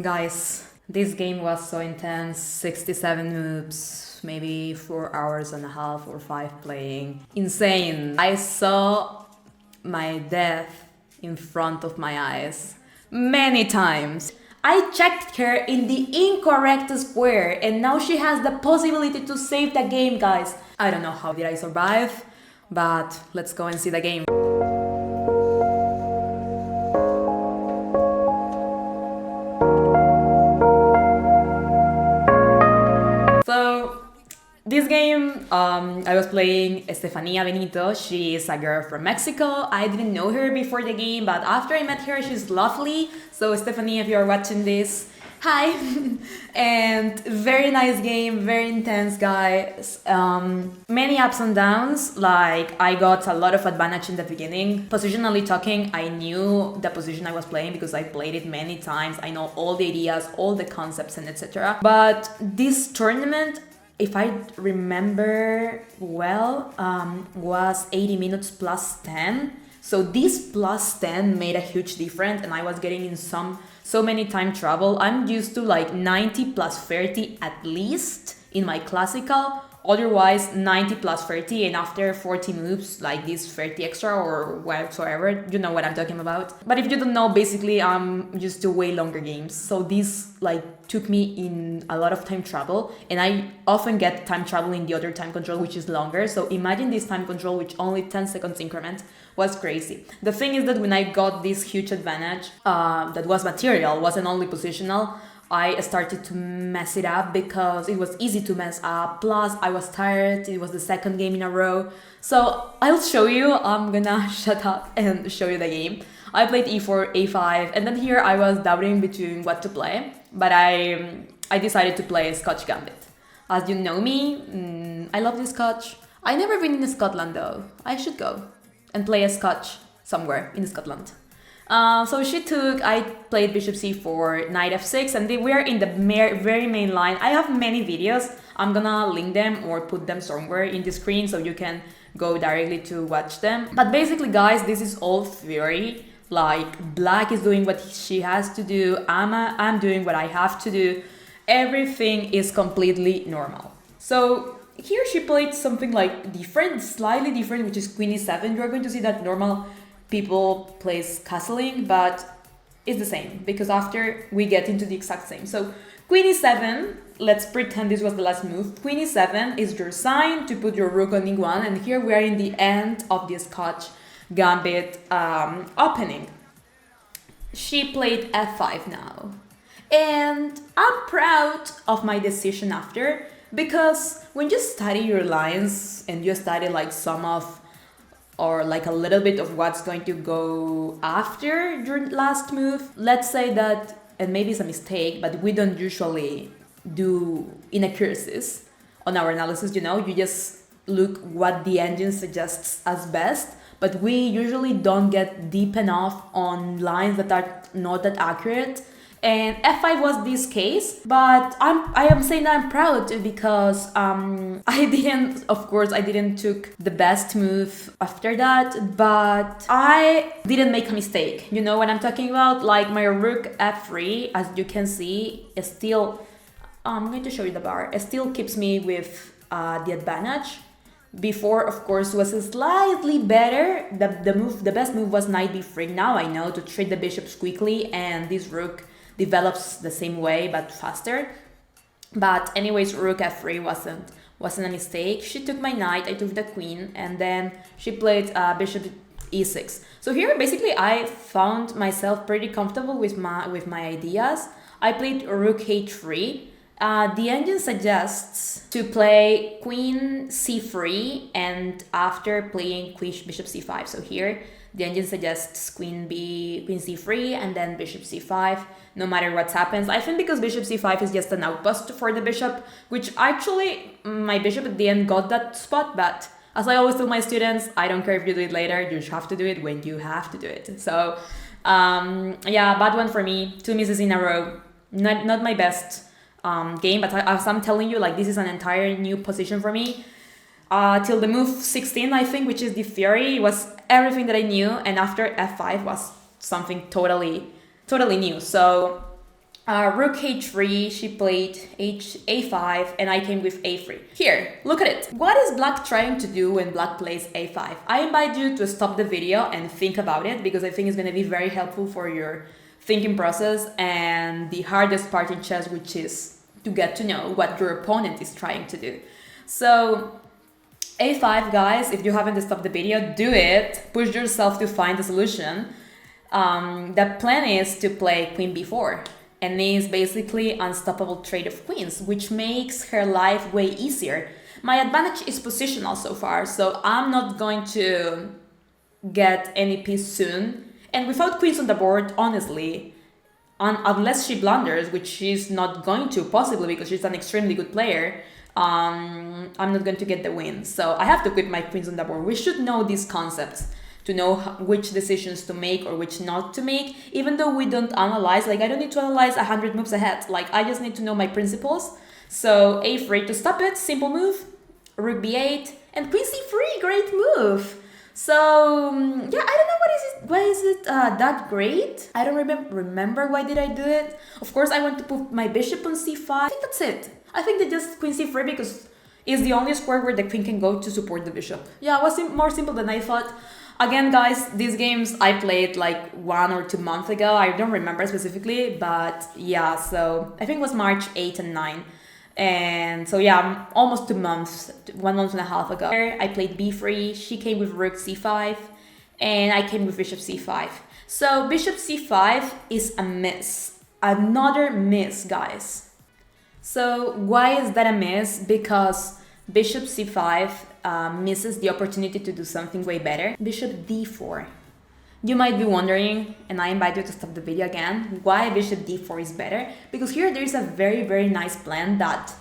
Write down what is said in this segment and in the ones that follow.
Guys, this game was so intense. 67 moves, maybe 4 hours and a half or 5 playing. Insane. I saw my death in front of my eyes many times. I checked her in the incorrect square and now she has the possibility to save the game, guys. I don't know how did I survive, but let's go and see the game. So, this game, I was playing Estefania Benito. She is a girl from Mexico. I didn't know her before the game, but after I met her, she's lovely. So, Estefania, if you're watching this, hi! And very nice game, very intense, guys. Many ups and downs. Like, I got a lot of advantage in the beginning. Positionally talking, I knew the position I was playing because I played it many times. I know all the ideas, all the concepts, and etc. But this tournament, if I remember well, was 80 minutes plus 10. So this plus 10 made a huge difference and I was getting in so many time trouble. I'm used to like 90 plus 30 at least in my classical. Otherwise 90 plus 30 and after 40 moves like this 30 extra or whatsoever, you know what I'm talking about. But if you don't know, basically I'm used to way longer games. So this like took me in a lot of time trouble and I often get time trouble in the other time control which is longer. So imagine this time control which only 10 seconds increment was crazy. The thing is that when I got this huge advantage that was material, wasn't only positional, I started to mess it up because it was easy to mess up. Plus, I was tired. It was the second game in a row. So I'll show you. I'm gonna shut up and show you the game. I played e4, a5, and then here I was doubting between what to play. But I decided to play Scotch Gambit. As you know me, I love the Scotch. I never been in Scotland though. I should go and play a Scotch somewhere in Scotland. So I played bishop c4, knight f6, and we are in the very main line. I have many videos. I'm gonna link them or put them somewhere in the screen so you can go directly to watch them. But basically, guys, this is all theory. Like, black is doing what she has to do. I'm doing what I have to do. Everything is completely normal. So here she played something like different, slightly different, which is queen e7. You're going to see that normal people plays castling, but it's the same because after we get into the exact same. So queen e7, let's pretend this was the last move. Queen e7 is your sign to put your rook on e1, and here we are in the end of the Scotch Gambit opening. She played f5 now, and I'm proud of my decision after, because when you study your lines and you study like some of or like a little bit of what's going to go after your last move. Let's say that, and maybe it's a mistake, but we don't usually do inaccuracies on our analysis, you just look what the engine suggests as best, but we usually don't get deep enough on lines that are not that accurate. And f5 was this case, but I am saying that I'm proud because I didn't took the best move after that, but I didn't make a mistake. You know what I'm talking about? Like my rook f3, as you can see, is still, I'm going to show you the bar, it still keeps me with the advantage. Before, of course, was slightly better. The best move was knight b3. Now I know to trade the bishops quickly, and this rook develops the same way but faster. But anyways, rook f3 wasn't a mistake. She took my knight, I took the queen, and then she played bishop e6. So here basically I found myself pretty comfortable with my ideas. I played rook h3. The engine suggests to play queen c3 and after playing bishop c5. So here the engine suggests queen c3 and then bishop c5 no matter what happens. I think because bishop c5 is just an outpost for the bishop, which actually my bishop at the end got that spot, but as I always tell my students, I don't care if you do it later, you just have to do it when you have to do it. So yeah, bad one for me, 2 misses in a row, not my best game, but as I'm telling you, like, this is an entire new position for me. Till the move 16, I think, which is the theory, was everything that I knew, and after f5 was something totally new. So Rook h3, she played a5, and I came with a3. Here, look at it. What is black trying to do when black plays a5? I invite you to stop the video and think about it, because I think it's going to be very helpful for your thinking process and the hardest part in chess, which is to get to know what your opponent is trying to do. So a5, guys, if you haven't stopped the video, do it. Push yourself to find the solution. The plan is to play queen b4. And is basically unstoppable trade of queens, which makes her life way easier. My advantage is positional so far, so I'm not going to get any piece soon. And without queens on the board, honestly, unless she blunders, which she's not going to, possibly because she's an extremely good player, I'm not going to get the win. So I have to keep my queens on the board. We should know these concepts to know which decisions to make or which not to make, even though we don't analyze. Like, I don't need to analyze 100 moves ahead. Like, I just need to know my principles. So a3 to stop it, simple move. Rook b8 and queen c3, great move. So yeah, I don't know why is it that great. I don't remember why did I do it. Of course, I want to put my bishop on c5. I think that's it. I think that just queen c3 because it's the only square where the queen can go to support the bishop. Yeah, it was more simple than I thought. Again, guys, these games I played like 1 or 2 months ago. I don't remember specifically, but yeah, so I think it was March 8 and 9. And so yeah, almost 2 months, 1 month and a half ago. I played b3, she came with rook c5, and I came with bishop c5. So bishop c5 is a miss. Another miss, guys. So why is that a miss? Because bishop c5 misses the opportunity to do something way better. Bishop d4. You might be wondering, and I invite you to stop the video again, why bishop d4 is better. Because here there is a very nice plan that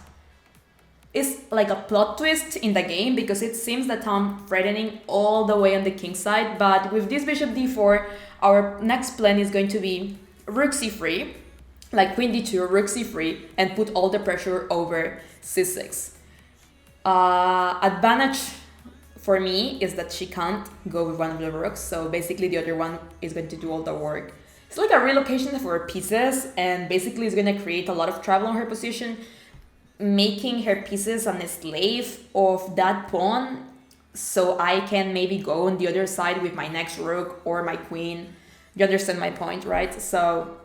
is like a plot twist in the game, because it seems that I'm threatening all the way on the king side. But with this bishop d4, our next plan is going to be rook c3, like queen d2, rook c3, and put all the pressure over c6. Advantage for me is that she can't go with one of the rooks, so basically the other one is going to do all the work. It's like a relocation for her pieces, and basically it's going to create a lot of trouble on her position, making her pieces a slave of that pawn, so I can maybe go on the other side with my next rook or my queen. You understand my point, right? So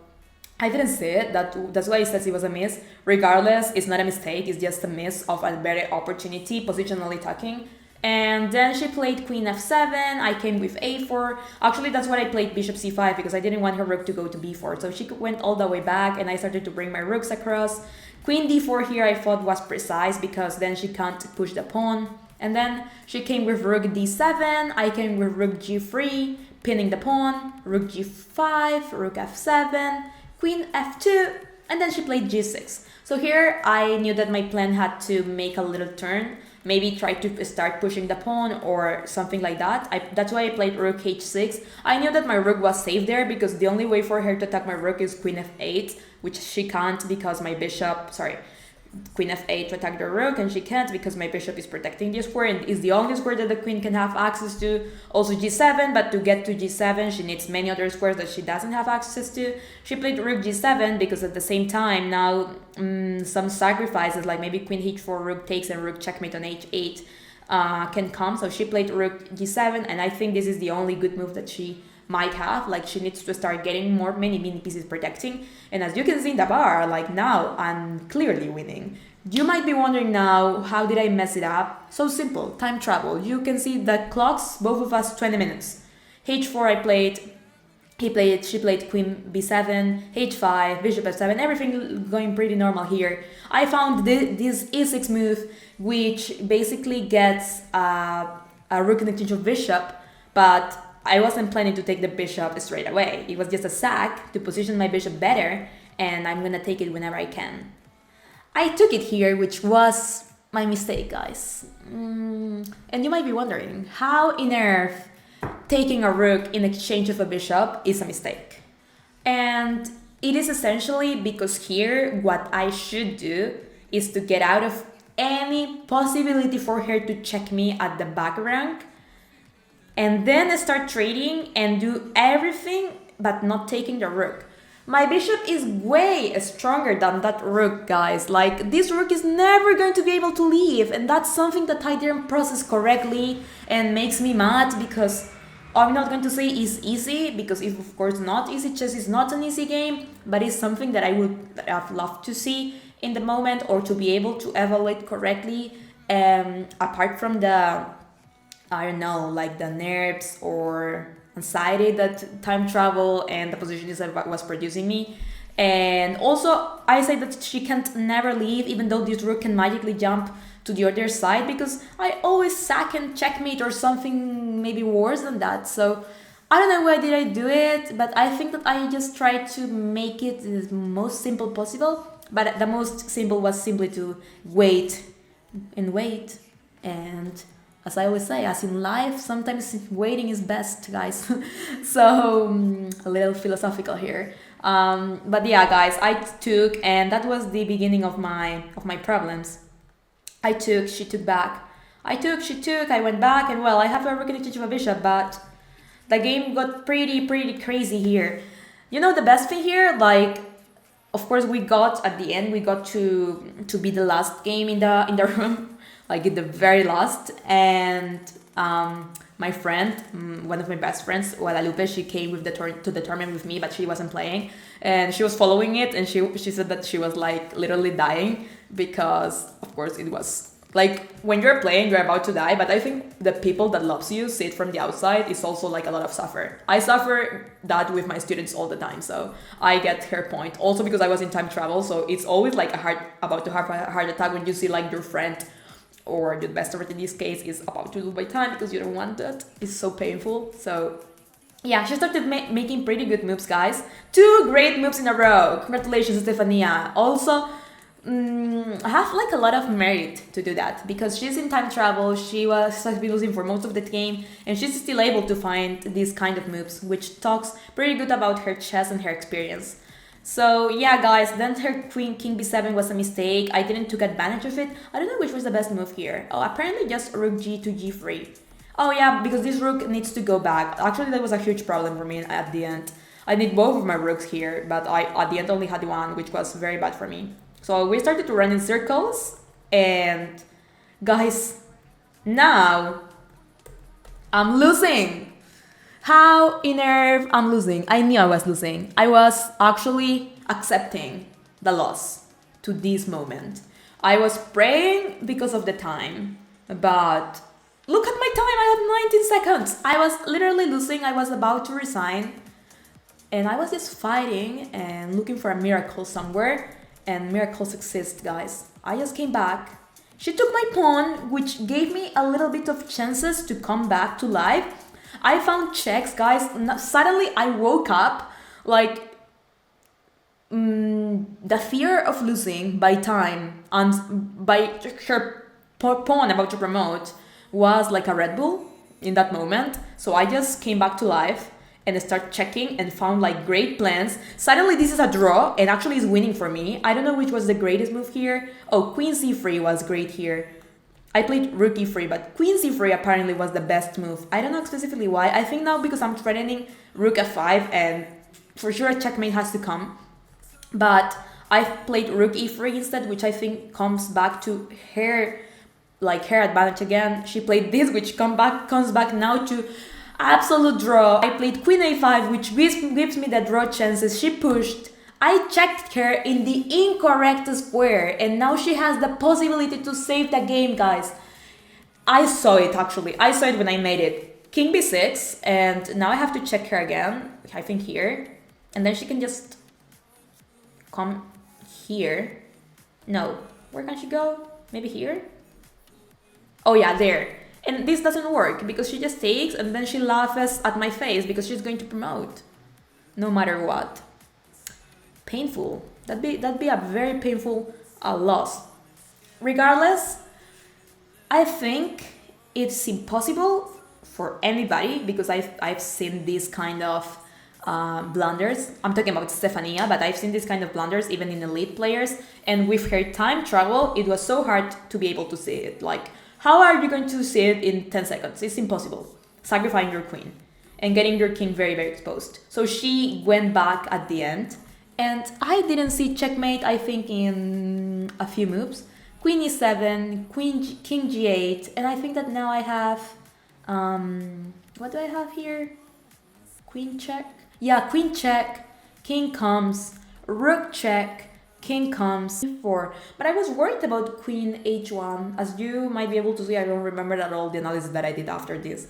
I didn't see it. That's why I said it was a miss. Regardless, it's not a mistake. It's just a miss of a better opportunity, positionally talking. And then she played queen f7. I came with a4. Actually, that's why I played bishop c5, because I didn't want her rook to go to b4. So she went all the way back, and I started to bring my rooks across. Queen d4 here I thought was precise, because then she can't push the pawn. And then she came with rook d7. I came with rook g3, pinning the pawn. Rook g5, rook f7. Queen f2, and then she played g6. So here I knew that my plan had to make a little turn, maybe try to start pushing the pawn or something like that. That's why I played rook h6. I knew that my rook was safe there, because the only way for her to attack my rook is queen f8, which she can't because my bishop, queen f8 to attack the rook, and she can't because my bishop is protecting the square and is the only square that the queen can have access to. Also g7, but to get to g7 she needs many other squares that she doesn't have access to. She played rook g7 because at the same time now some sacrifices like maybe queen h4, rook takes, and rook checkmate on h8 can come. So she played rook g7, and I think this is the only good move that she might have. Like, she needs to start getting many mini pieces protecting, and as you can see in the bar, like now I'm clearly winning. You might be wondering now, how did I mess it up? So simple, time travel. You can see the clocks, both of us 20 minutes. h4 she played queen b7, h5, bishop f7, everything going pretty normal here. I found this e6 move, which basically gets a rook in exchange of bishop, but I wasn't planning to take the bishop straight away. It was just a sack to position my bishop better, and I'm gonna take it whenever I can. I took it here, which was my mistake, guys. And you might be wondering, how on earth taking a rook in exchange of a bishop is a mistake? And it is essentially because here what I should do is to get out of any possibility for her to check me at the back rank, and then start trading and do everything but not taking the rook. My bishop is way stronger than that rook, guys. Like, this rook is never going to be able to leave, and that's something that I didn't process correctly and makes me mad, because I'm not going to say it's easy, because it's of course not easy. Chess is not an easy game, but it's something that that I've loved to see in the moment, or to be able to evaluate correctly, apart from the, I don't know, like the nerves or anxiety that time travel and the positionist was producing me. And also, I say that she can't never leave, even though this rook can magically jump to the other side, because I always sack and checkmate or something maybe worse than that. So I don't know why did I do it, but I think that I just tried to make it the most simple possible. But the most simple was simply to wait and wait. And as I always say, as in life, sometimes waiting is best, guys. So a little philosophical here. But yeah, guys, I took, and that was the beginning of my problems. I took, she took back. I took, she took, I went back, and well, I have a rook in exchange of a bishop, but the game got pretty crazy here. You know the best thing here, like, of course we got at the end, we got to be the last game in the room, like in the very last, and my friend, one of my best friends, Guadalupe, she came with to the tournament with me, but she wasn't playing, and she was following it, and she said that she was like literally dying, because of course it was like, when you're playing, you're about to die, but I think the people that loves you see it from the outside. It's also like a lot of suffer. I suffer that with my students all the time, so I get her point. Also because I was in time travel, so it's always like about to have a heart attack when you see like your friend or your best friend in this case is about to lose by time, because you don't want that. It's so painful. So yeah, she started making pretty good moves, guys. 2 great moves in a row. Congratulations, Stefania. Also, I have like a lot of merit to do that, because she's in time travel, she has been losing for most of the game, and she's still able to find these kind of moves, which talks pretty good about her chess and her experience. So yeah, guys, then her queen king b7 was a mistake. I didn't take advantage of it. I don't know which was the best move here. Oh, apparently just rook g to g3. Oh yeah, because this rook needs to go back. Actually, that was a huge problem for me at the end. I need both of my rooks here, but I at the end only had one, which was very bad for me. So we started to run in circles, and guys, now I'm losing. How in nerve I'm losing? I knew I was losing. I was actually accepting the loss to this moment. I was praying because of the time, but look at my time, I had 19 seconds. I was literally losing, I was about to resign, and I was just fighting and looking for a miracle somewhere. And miracles exist, guys. I just came back. She took my pawn, which gave me a little bit of chances to come back to life. I found checks, guys. Suddenly I woke up, like, the fear of losing by time and by her pawn about to promote was like a Red Bull in that moment. So I just came back to life and start checking and found like great plans. Suddenly this is a draw and actually is winning for me. I don't know which was the greatest move here. Oh, queen c3 was great here. I played rook e3, but queen c3 apparently was the best move. I don't know specifically why. I think now because I'm threatening rook f5 and for sure a checkmate has to come. But I played rook e3 instead, which I think comes back to her, like her advantage again. She played this, which comes back now to absolute draw. I played queen a5, which gives me the draw chances. She pushed. I checked her in the incorrect square, and now she has the possibility to save the game, guys. I saw it actually. I saw it when I made it. King b6, and now I have to check her again. I think here, and then she can just come here. No, where can she go? Maybe here? Oh yeah, there. And this doesn't work because she just takes and then she laughs at my face because she's going to promote. No matter what. Painful. That'd be a very painful loss. Regardless, I think it's impossible for anybody because I've seen this kind of blunders. I'm talking about Stefania, but I've seen this kind of blunders even in elite players. And with her time travel, it was so hard to be able to see it. Like, how are you going to see it in 10 seconds? It's impossible. Sacrificing your queen and getting your king very, very exposed. So she went back at the end And I didn't see checkmate, I think, in a few moves. Queen e7, king g8, and I think that now I have, what do I have here? Queen check? Yeah, queen check, king comes, rook check, king comes, e4. But I was worried about queen h1. As you might be able to see, I don't remember at all the analysis that I did after this.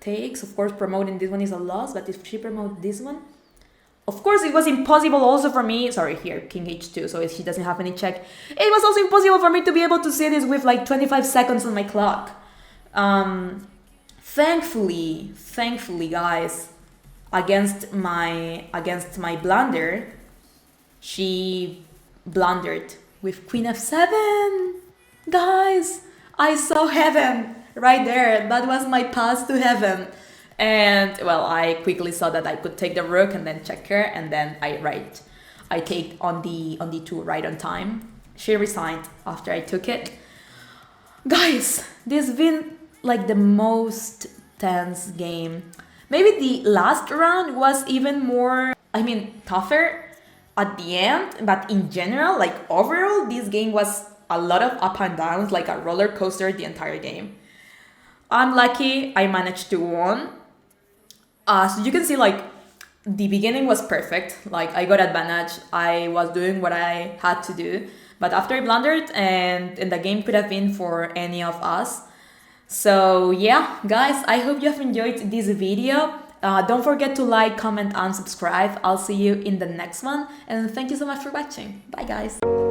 Takes, of course, promoting this one is a loss, but if she promotes this one, of course, it was impossible also for me. Sorry, here, king h2, so she doesn't have any check. It was also impossible for me to be able to see this with like 25 seconds on my clock. Thankfully, guys, against my blunder, she blundered with queen f7. Guys, I saw heaven right there. That was my path to heaven. And well, I quickly saw that I could take the rook and then check her, and then I take on d2 right on time. She resigned after I took it. Guys, this has been like the most tense game. Maybe the last round was even more, tougher at the end, but in general, like overall, this game was a lot of up and downs, like a roller coaster the entire game. I'm lucky I managed to win. So you can see, like, the beginning was perfect. Like, I got advantage. I was doing what I had to do. But after I blundered, and the game could have been for any of us. So yeah, guys, I hope you have enjoyed this video. Don't forget to like, comment, and subscribe. I'll see you in the next one. And thank you so much for watching. Bye, guys.